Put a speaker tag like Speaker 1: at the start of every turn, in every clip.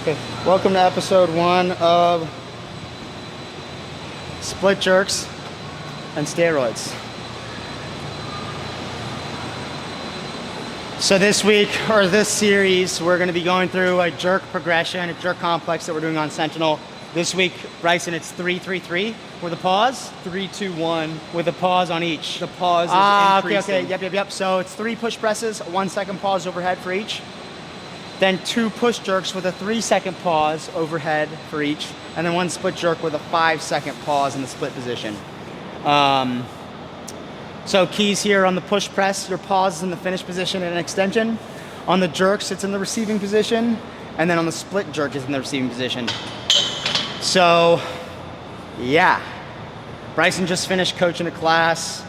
Speaker 1: Okay, welcome to episode 1 of split jerks and steroids. So this week, or this series, we're going to be going through a jerk progression, a jerk complex that we're doing on Sentinel. This week, Bryson, it's 3-3-3 with a pause.
Speaker 2: 3-2-1
Speaker 1: With a pause on each.
Speaker 2: The pause is increasing.
Speaker 1: Okay, yep. So it's 3 push presses, 1 second pause overhead for each. Then 2 push jerks with a 3-second pause overhead for each, and then 1 split jerk with a 5-second pause in the split position. So keys here on the push press, your pause is in the finish position and an extension. On the jerks, it's in the receiving position, and then on the split jerk, it's in the receiving position. So, yeah. Bryson just finished coaching a class.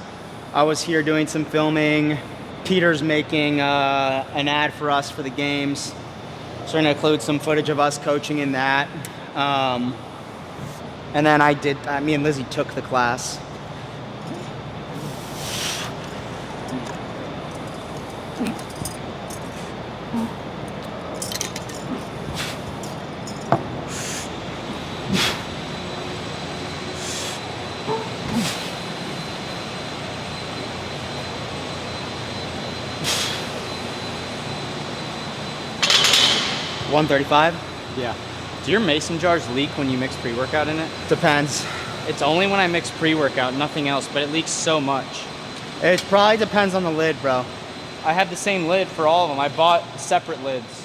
Speaker 1: I was here doing some filming. Peter's making an ad for us for the games. So we're gonna include some footage of us coaching in that. And then me and Lizzie took the class. $135.
Speaker 2: Yeah. Do your mason jars leak when you mix pre-workout in it?
Speaker 1: Depends.
Speaker 2: It's only when I mix pre-workout, nothing else, but it leaks so much.
Speaker 1: It probably depends on the lid, bro.
Speaker 2: I have the same lid for all of them. I bought separate lids.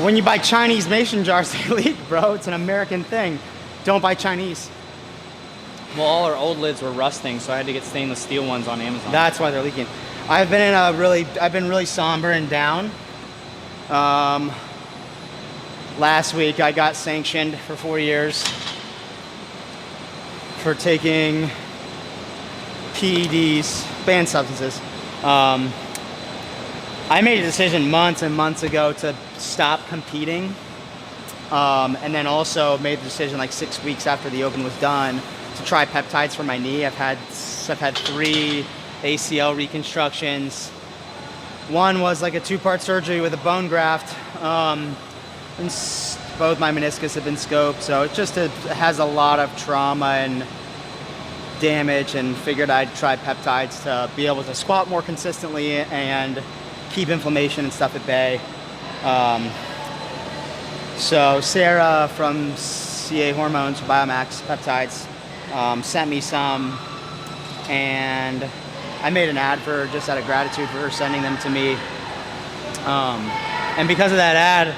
Speaker 1: When you buy Chinese mason jars, they leak, bro. It's an American thing. Don't buy Chinese.
Speaker 2: Well, all our old lids were rusting, so I had to get stainless steel ones on Amazon.
Speaker 1: That's why they're leaking. I've been really somber and down. Last week I got sanctioned for 4 years for taking PEDs, banned substances. I made a decision months and months ago to stop competing. And then also made the decision like 6 weeks after the Open was done to try peptides for my knee. I've had 3 ACL reconstructions. One was like a 2-part surgery with a bone graft. Both my meniscus have been scoped, so it has a lot of trauma and damage, and figured I'd try peptides to be able to squat more consistently and keep inflammation and stuff at bay. So Sarah from CA Hormones, Biomax Peptides, sent me some, and I made an ad for her just out of gratitude for her sending them to me. And because of that ad,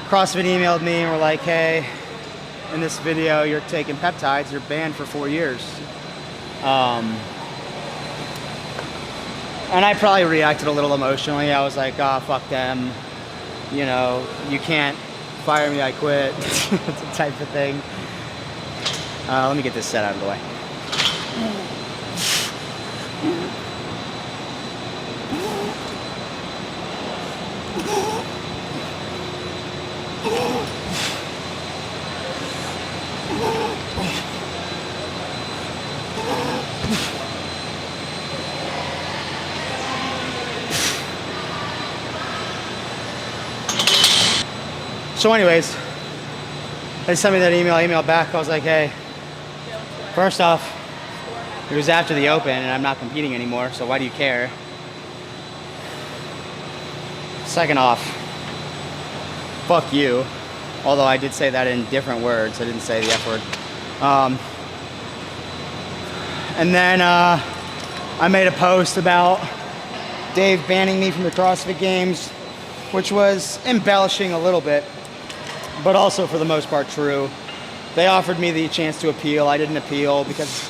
Speaker 1: CrossFit emailed me and were like, hey, in this video you're taking peptides, you're banned for 4 years. And I probably reacted a little emotionally. I was like, oh, fuck them. You know, you can't fire me, I quit. It's a type of thing. Let me get this set out of the way. So anyways, they sent me that email. I emailed back. I was like, hey, first off, it was after the Open and I'm not competing anymore, so why do you care? Second off, fuck you. Although I did say that in different words. I didn't say the F word. And then I made a post about Dave banning me from the CrossFit Games, which was embellishing a little bit, but also for the most part true. They offered me the chance to appeal. I didn't appeal because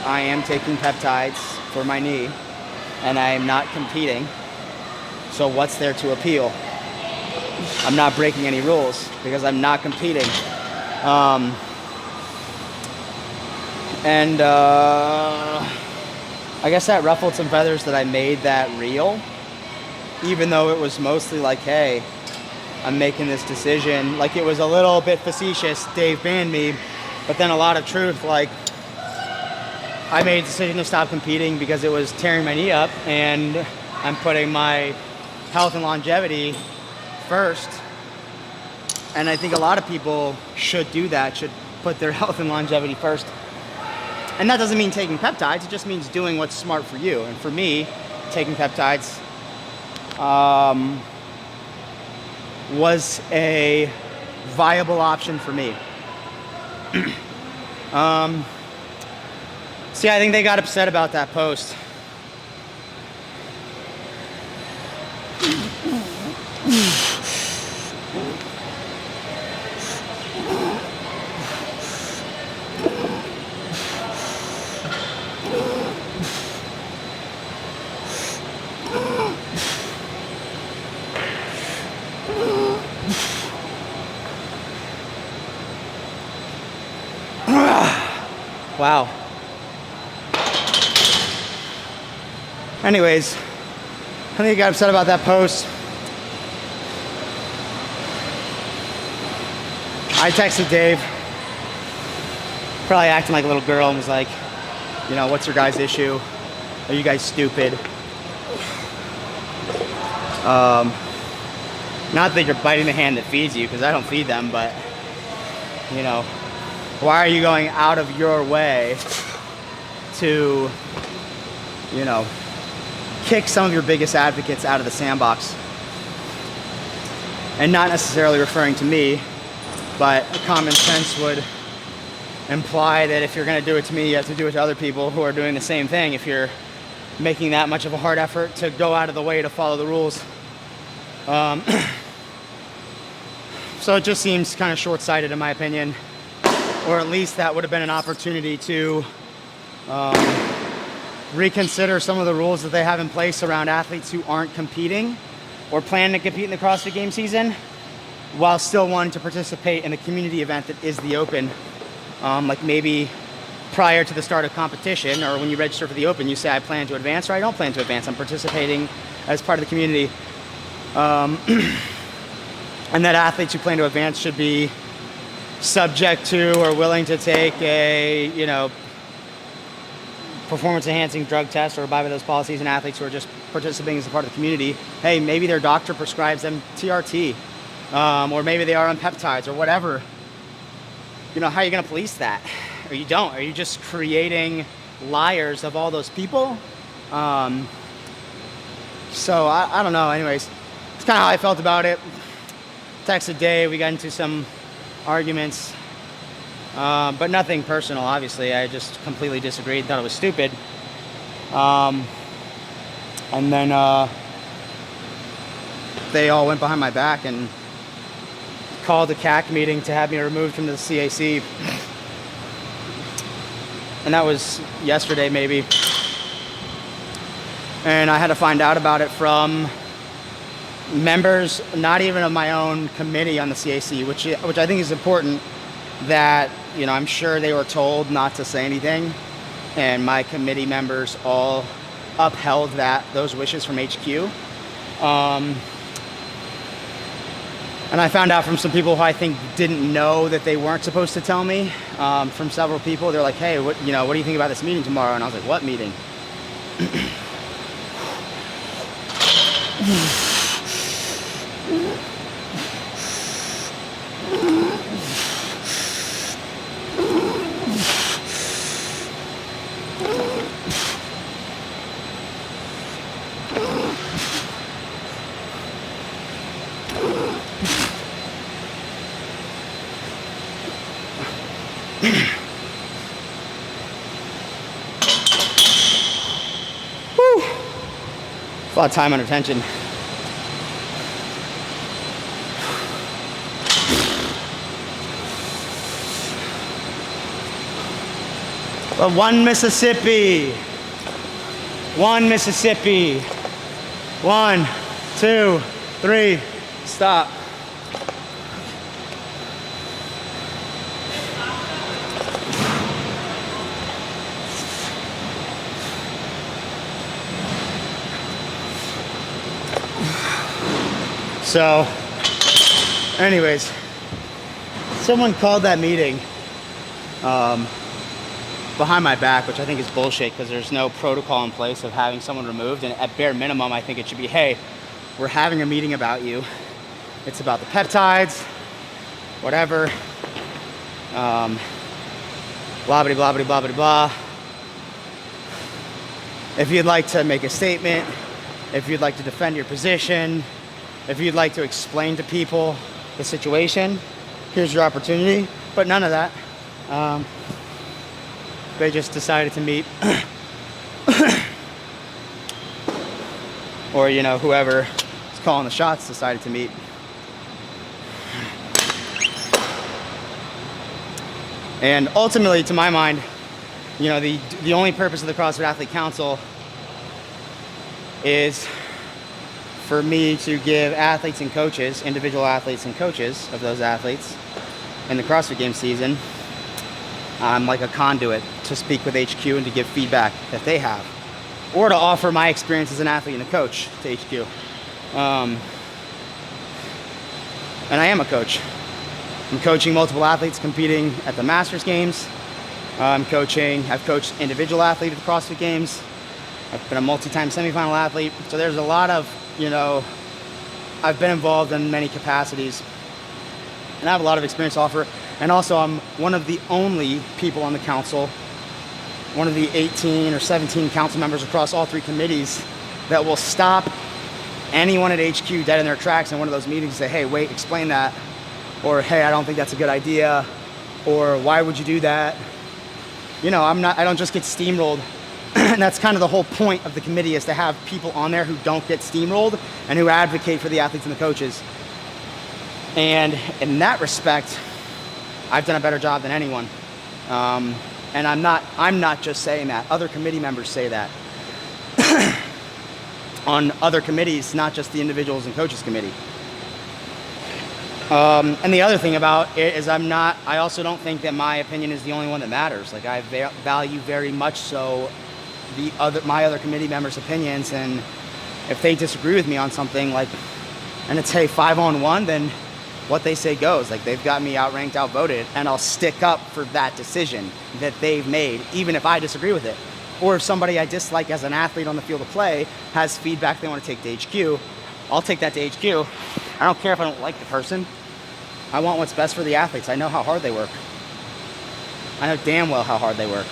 Speaker 1: I am taking peptides for my knee and I am not competing. So what's there to appeal? I'm not breaking any rules because I'm not competing. I guess that ruffled some feathers that I made that real, even though it was mostly like, hey, I'm making this decision. Like, it was a little bit facetious, Dave banned me, but then a lot of truth, like, I made a decision to stop competing because it was tearing my knee up, and I'm putting my health and longevity first. And I think a lot of people should do that, should put their health and longevity first. And that doesn't mean taking peptides, it just means doing what's smart for you. And for me, taking peptides was a viable option for me. See, I think they got upset about that post. Wow. Anyways, I think he got upset about that post. I texted Dave, probably acting like a little girl, and was like, you know, what's your guys' issue? Are you guys stupid? Not that you're biting the hand that feeds you, because I don't feed them, but, you know, why are you going out of your way to, you know, kick some of your biggest advocates out of the sandbox? And not necessarily referring to me, but common sense would imply that if you're going to do it to me, you have to do it to other people who are doing the same thing. If you're making that much of a hard effort to go out of the way to follow the rules. So it just seems kind of short-sighted in my opinion. Or at least that would have been an opportunity to reconsider some of the rules that they have in place around athletes who aren't competing or plan to compete in the CrossFit Game season while still wanting to participate in a community event that is the Open. Like maybe prior to the start of competition, or when you register for the Open, you say, I plan to advance, or I don't plan to advance. I'm participating as part of the community. And that athletes who plan to advance should be subject to or willing to take a, you know, performance-enhancing drug test or abide by those policies, and athletes who are just participating as a part of the community, hey, maybe their doctor prescribes them TRT, or maybe they are on peptides or whatever. You know, how are you going to police that? Or you don't? Are you just creating liars of all those people? So I don't know. Anyways, it's kind of how I felt about it. Texted Dave, we got into some arguments, but nothing personal, obviously. I just completely disagreed, thought it was stupid. And then they all went behind my back and called a CAC meeting to have me removed from the CAC. And that was yesterday, maybe. And I had to find out about it from members, not even of my own committee on the CAC, which I think is important, that, you know, I'm sure they were told not to say anything, and my committee members all upheld those wishes from HQ. And I found out from some people who I think didn't know that they weren't supposed to tell me, from several people. They're like, hey, what do you think about this meeting tomorrow? And I was like, what meeting? Woo! A lot of time under tension. But one Mississippi. 1 Mississippi. 1, 2, 3. Stop. So, anyways, someone called that meeting behind my back, which I think is bullshit because there's no protocol in place of having someone removed. And at bare minimum, I think it should be, hey, we're having a meeting about you. It's about the peptides, whatever. Blah, blah, blah, blah, blah, blah, blah. If you'd like to make a statement, if you'd like to defend your position, if you'd like to explain to people the situation, here's your opportunity. But none of that. They just decided to meet. Or, you know, whoever is calling the shots decided to meet. And ultimately, to my mind, you know, the only purpose of the CrossFit Athlete Council is for me to give athletes and coaches, individual athletes and coaches of those athletes in the CrossFit Games season, I'm like a conduit to speak with HQ and to give feedback that they have, or to offer my experience as an athlete and a coach to HQ. And I am a coach. I'm coaching multiple athletes competing at the Masters Games. I've coached individual athletes at the CrossFit Games. I've been a multi-time semifinal athlete. So there's a lot of, you know, I've been involved in many capacities. And I have a lot of experience to offer. And also I'm one of the only people on the council, one of the 18 or 17 council members across all 3 committees that will stop anyone at HQ dead in their tracks in one of those meetings and say, hey, wait, explain that. Or, hey, I don't think that's a good idea. Or, why would you do that? You know, I don't just get steamrolled. And that's kind of the whole point of the committee, is to have people on there who don't get steamrolled and who advocate for the athletes and the coaches. And in that respect, I've done a better job than anyone. And I'm not just saying that. Other committee members say that. On other committees, not just the individuals and coaches committee. And the other thing about it is I also don't think that my opinion is the only one that matters. Like, I value very much so my other committee members' opinions, and if they disagree with me on something, like, and it's, hey, 5-on-1, then what they say goes. Like, they've got me outranked, outvoted, and I'll stick up for that decision that they've made, even if I disagree with it. Or if somebody I dislike as an athlete on the field of play has feedback they want to take to HQ, I'll take that to HQ. I don't care if I don't like the person. I want what's best for the athletes. I know how hard they work. I know damn well how hard they work.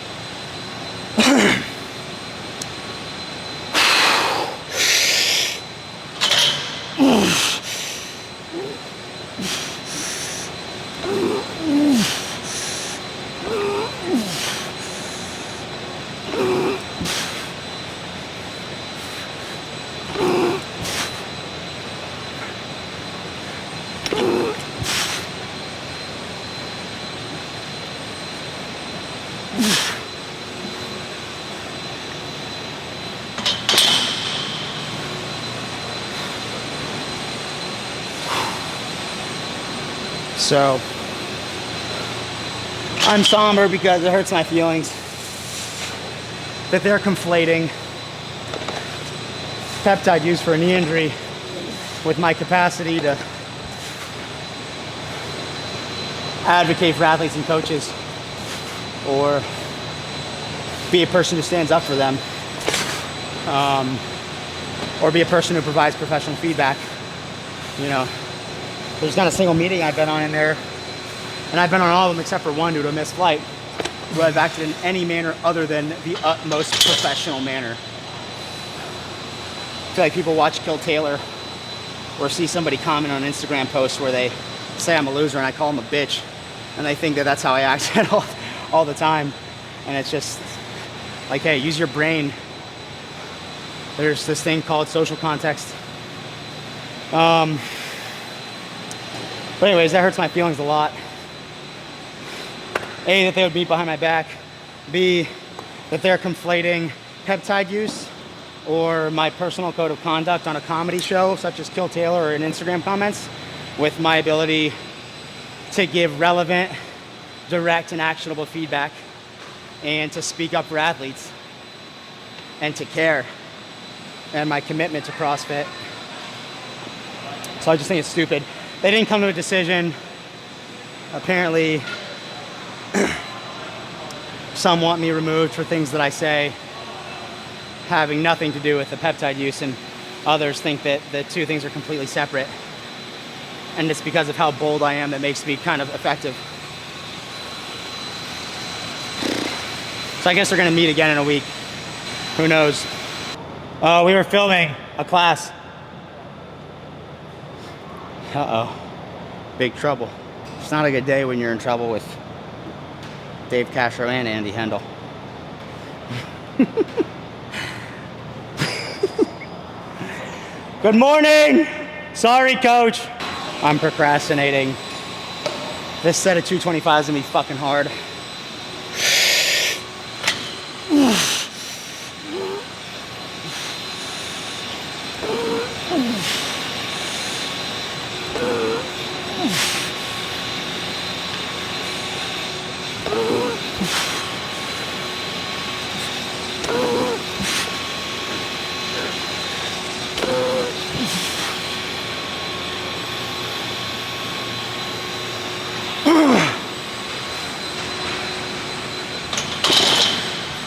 Speaker 1: So I'm somber because it hurts my feelings that they're conflating peptide use for a knee injury with my capacity to advocate for athletes and coaches, or be a person who stands up for them, or be a person who provides professional feedback. You know, there's not a single meeting I've been on in there, and I've been on all of them except for one due to a missed flight, where I've acted in any manner other than the utmost professional manner. I feel like people watch Kill Taylor or see somebody comment on an Instagram post where they say I'm a loser and I call them a bitch, and they think that that's how I act all the time. And it's just like, hey, use your brain. There's this thing called social context. But anyways, that hurts my feelings a lot. A, that they would beat behind my back. B, that they're conflating peptide use or my personal code of conduct on a comedy show, such as Kill Taylor, or in Instagram comments, with my ability to give relevant, direct, and actionable feedback, and to speak up for athletes, and to care, and my commitment to CrossFit. So I just think it's stupid. They didn't come to a decision. Apparently, some want me removed for things that I say having nothing to do with the peptide use, and others think that the two things are completely separate. And it's because of how bold I am that makes me kind of effective. So I guess we're gonna meet again in a week. Who knows?
Speaker 3: We were filming a class.
Speaker 1: Uh-oh. Big trouble. It's not a good day when you're in trouble with Dave Castro and Andy Hendel. Good morning! Sorry, coach. I'm procrastinating. This set of 225s is gonna be fucking hard.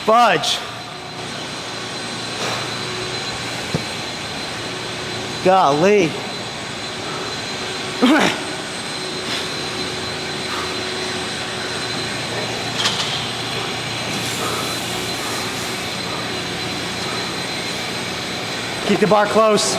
Speaker 1: Fudge. Golly. Keep the bar close.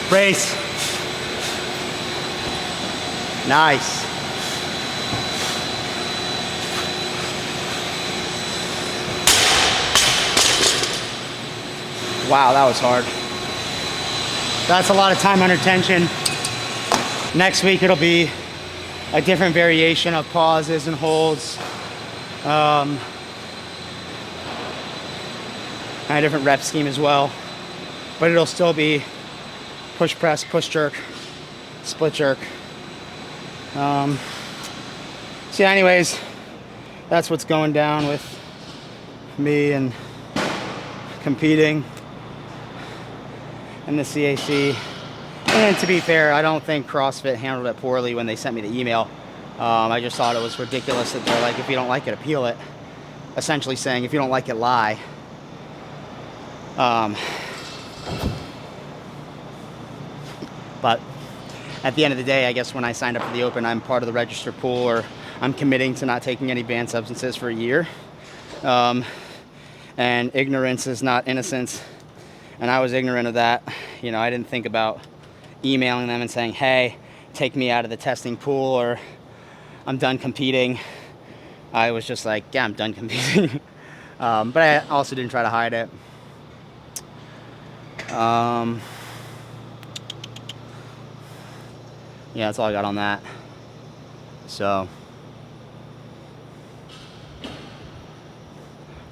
Speaker 1: Brace. Nice. Wow, that was hard. That's a lot of time under tension. Next week it'll be a different variation of pauses and holds. And a different rep scheme as well. But it'll still be push press, push jerk, split jerk. So yeah, anyways, that's what's going down with me and competing in the CAC. And to be fair, I don't think CrossFit handled it poorly when they sent me the email. I just thought it was ridiculous that they're like, if you don't like it, appeal it. Essentially saying, if you don't like it, lie. But at the end of the day, I guess when I signed up for the Open, I'm part of the registered pool, or I'm committing to not taking any banned substances for a year. And ignorance is not innocence. And I was ignorant of that. You know, I didn't think about emailing them and saying, hey, take me out of the testing pool, or I'm done competing. I was just like, yeah, I'm done competing. But I also didn't try to hide it. Yeah, that's all I got on that. So I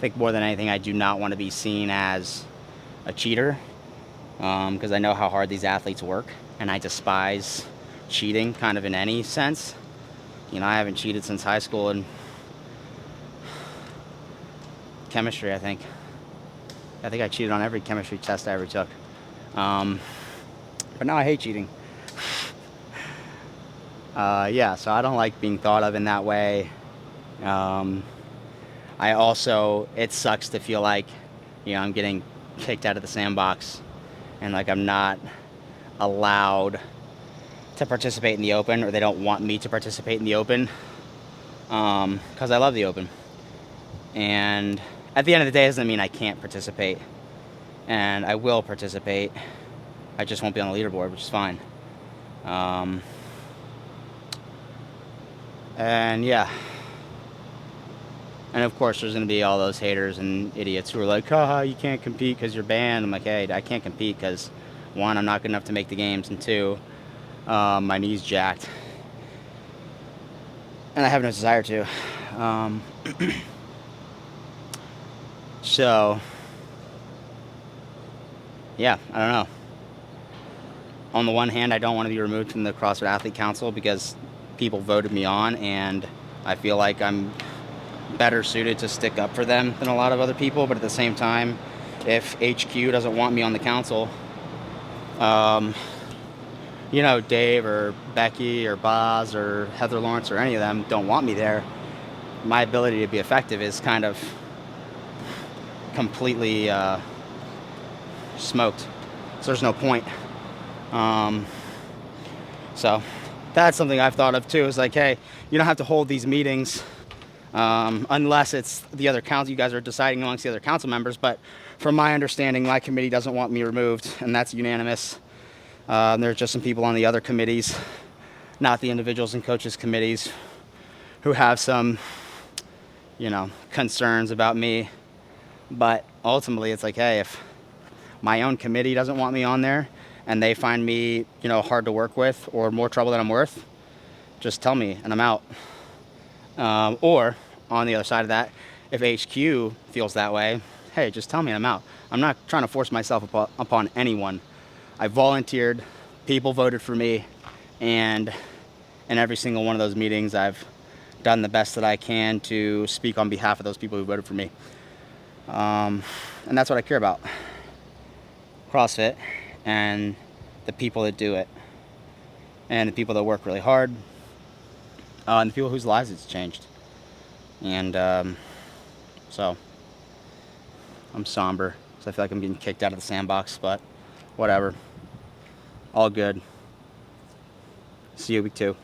Speaker 1: think more than anything, I do not want to be seen as a cheater, because I know how hard these athletes work, and I despise cheating kind of in any sense. You know, I haven't cheated since high school in chemistry, I think. I think I cheated on every chemistry test I ever took. But now I hate cheating. Yeah, so I don't like being thought of in that way. I also, it sucks to feel like, you know, I'm getting kicked out of the sandbox and like I'm not allowed to participate in the Open, or they don't want me to participate in the Open, because I love the Open. And at the end of the day, it doesn't mean I can't participate, and I will participate. I just won't be on the leaderboard, which is fine. And yeah, and of course there's going to be all those haters and idiots who are like, haha, you can't compete because you're banned. I'm like, hey, I can't compete because, one, I'm not good enough to make the games, and two, my knee's jacked and I have no desire to. So yeah, I don't know. On the one hand, I don't want to be removed from the CrossFit Athlete Council because people voted me on, and I feel like I'm better suited to stick up for them than a lot of other people. But at the same time, if HQ doesn't want me on the council, you know, Dave or Becky or Boz or Heather Lawrence or any of them don't want me there, my ability to be effective is kind of completely smoked. So there's no point. So that's something I've thought of too, is like, hey, you don't have to hold these meetings unless it's the other council, you guys are deciding amongst the other council members. But from my understanding, my committee doesn't want me removed, and that's unanimous. There's just some people on the other committees, not the individuals and coaches committees, who have some, you know, concerns about me. But ultimately, it's like, hey, if my own committee doesn't want me on there and they find me, you know, hard to work with or more trouble than I'm worth, just tell me and I'm out. Or on the other side of that, if HQ feels that way, hey, just tell me and I'm out. I'm not trying to force myself upon anyone. I volunteered, people voted for me, and in every single one of those meetings, I've done the best that I can to speak on behalf of those people who voted for me. And that's what I care about. CrossFit and the people that do it, and the people that work really hard, and the people whose lives it's changed. And so I'm somber, so I feel like I'm getting kicked out of the sandbox, but whatever. All good. See you week 2.